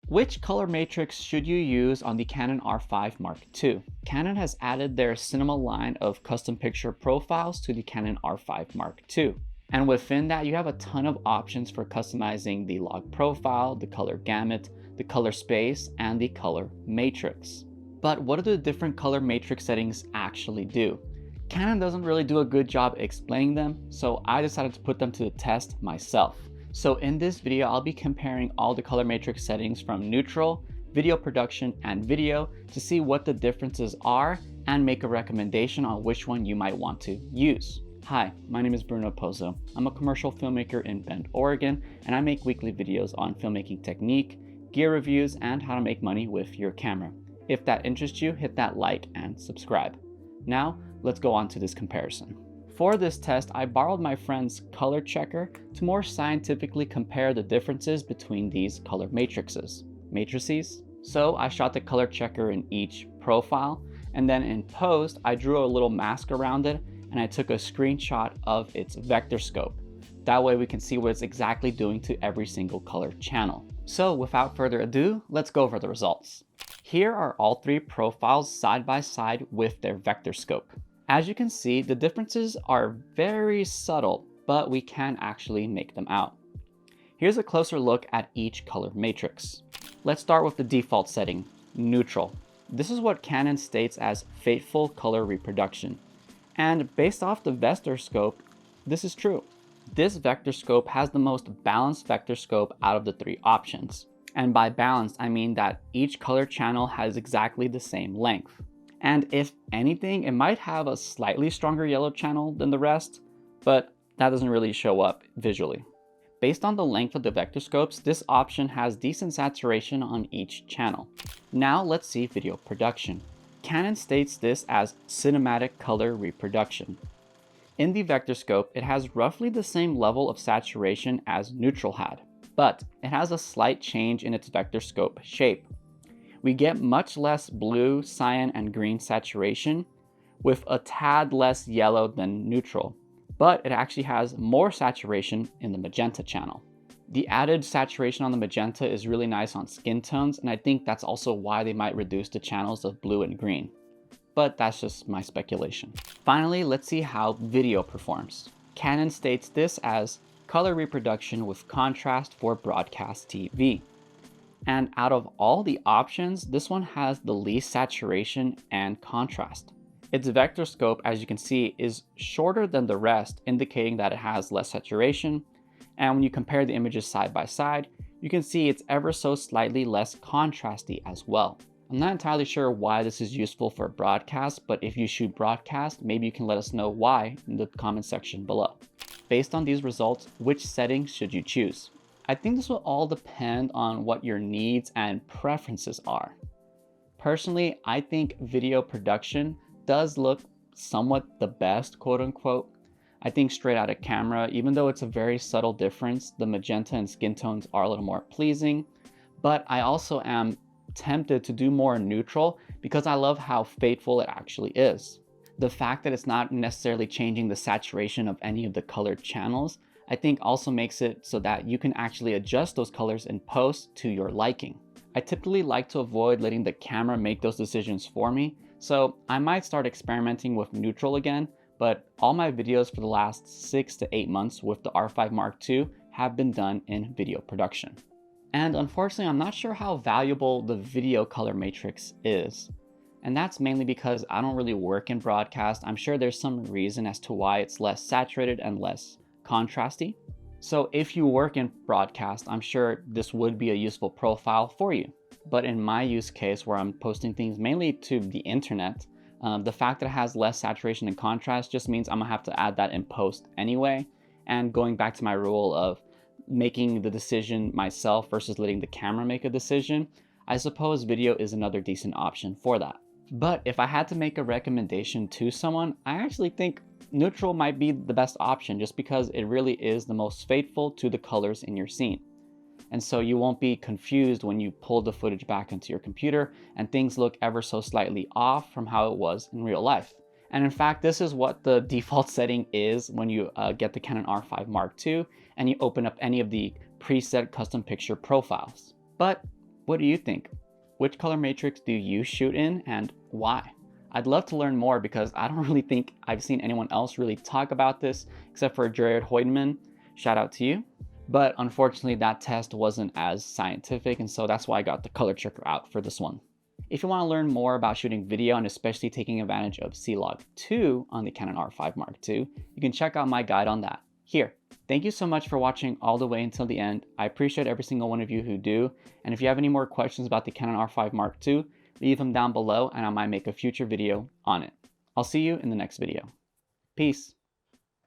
Which color matrix should you use on the Canon R5 Mark II? Canon has added their cinema line of custom picture profiles to the Canon R5 Mark II. And within that, you have a ton of options for customizing the log profile, the color gamut, the color space, and the color matrix. But what do the different color matrix settings actually do? Canon doesn't really do a good job explaining them, so I decided to put them to the test myself. So in this video, I'll be comparing all the color matrix settings from neutral, video production, and video to see what the differences are and make a recommendation on which one you might want to use. Hi, my name is Bruno Pozo. I'm a commercial filmmaker in Bend, Oregon, and I make weekly videos on filmmaking technique, gear reviews, and how to make money with your camera. If that interests you, hit that like and subscribe. Now, let's go on to this comparison. For this test, I borrowed my friend's color checker to more scientifically compare the differences between these color matrices. So I shot the color checker in each profile, and then in post, I drew a little mask around it, and I took a screenshot of its vector scope. That way we can see what it's exactly doing to every single color channel. So without further ado, let's go over the results. Here are all three profiles side by side with their vector scope. As you can see, the differences are very subtle, but we can actually make them out. Here's a closer look at each color matrix. Let's start with the default setting, neutral. This is what Canon states as faithful color reproduction. And based off the vector scope, this is true. This vector scope has the most balanced vector scope out of the three options. And by balanced, I mean that each color channel has exactly the same length. And if anything, it might have a slightly stronger yellow channel than the rest, but that doesn't really show up visually. Based on the length of the vector scopes, this option has decent saturation on each channel. Now let's see video production. Canon states this as cinematic color reproduction. In the vector scope, it has roughly the same level of saturation as neutral had, but it has a slight change in its vector scope shape. We get much less blue, cyan, and green saturation with a tad less yellow than neutral, but it actually has more saturation in the magenta channel. The added saturation on the magenta is really nice on skin tones, and I think that's also why they might reduce the channels of blue and green. But that's just my speculation. Finally, let's see how video performs. Canon states this as color reproduction with contrast for broadcast TV. And out of all the options, this one has the least saturation and contrast. Its vector scope, as you can see, is shorter than the rest, indicating that it has less saturation. And when you compare the images side by side, you can see it's ever so slightly less contrasty as well. I'm not entirely sure why this is useful for broadcast, but if you shoot broadcast, maybe you can let us know why in the comment section below. Based on these results, which settings should you choose? I think this will all depend on what your needs and preferences are. Personally, I think video production does look somewhat the best, quote unquote. I think straight out of camera, even though it's a very subtle difference, the magenta and skin tones are a little more pleasing, but I also am tempted to do more neutral because I love how faithful it actually is. The fact that it's not necessarily changing the saturation of any of the colored channels, I think also makes it so that you can actually adjust those colors in post to your liking. I typically like to avoid letting the camera make those decisions for me, so I might start experimenting with neutral again, but all my videos for the last 6 to 8 months with the R5 Mark II have been done in video production. And unfortunately, I'm not sure how valuable the video color matrix is. And that's mainly because I don't really work in broadcast. I'm sure there's some reason as to why it's less saturated and less contrasty. So if you work in broadcast, I'm sure this would be a useful profile for you. But in my use case, where I'm posting things mainly to the internet, the fact that it has less saturation and contrast just means I'm gonna have to add that in post anyway. And going back to my rule of making the decision myself versus letting the camera make a decision, I suppose video is another decent option for that. But if I had to make a recommendation to someone, I actually think neutral might be the best option just because it really is the most faithful to the colors in your scene. And so you won't be confused when you pull the footage back into your computer and things look ever so slightly off from how it was in real life. And in fact, this is what the default setting is when you get the Canon R5 Mark II and you open up any of the preset custom picture profiles. But What do you think? Which color matrix do you shoot in and why? I'd love to learn more because I don't really think I've seen anyone else really talk about this except for Jared Hoidman. Shout out to you. But unfortunately that test wasn't as scientific, and so that's why I got the color checker out for this one. If you want to learn more about shooting video and especially taking advantage of C-Log 2 on the Canon R5 Mark II, you can check out my guide on that here. Thank you so much for watching all the way until the end. I appreciate every single one of you who do. And if you have any more questions about the Canon R5 Mark II, leave them down below and I might make a future video on it. I'll see you in the next video. Peace.